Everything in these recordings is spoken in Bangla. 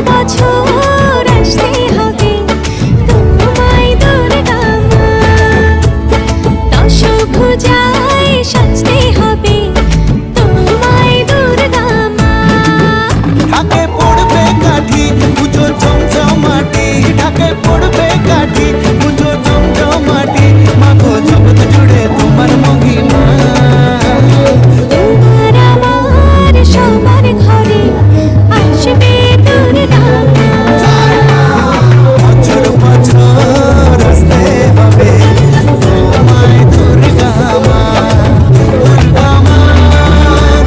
বছর আসতে হবে তোমায় দুর্গা মা, দশভুজায় সাজতে হবে তোমায় দুর্গা মা। ঢাকে পড়বে কাঠি পুজো জমজমাটি, ঢাকে পড়বে কাঠি পুজো জমজমাটি, মাগো জগৎ জুড়ে তোমার মহিমা। তোমার আমার সবার ঘরে আসবে দুর্গা মা। বছর বছর আসতে হবে তোমায় দুর্গা মা, দুর্গা মা,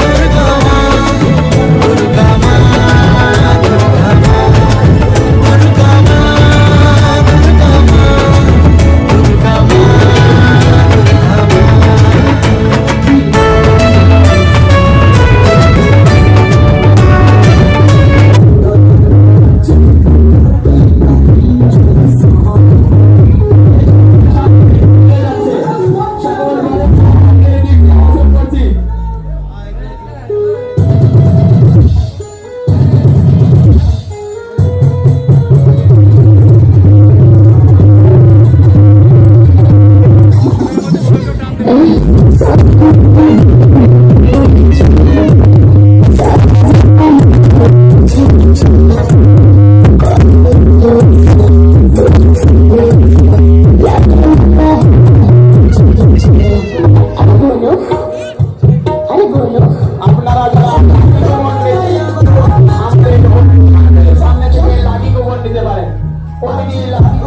দুর্গা মা, দুর্গা মা, দুর্গা মা, দুর্গা মা, দুর্গা মা, দুর্গা মা, দুর্গা মা। আপনারা যারা সামনে থেকে লাঠিকে ভোট দিতে পারেন। প্রতিটি লাঠিকে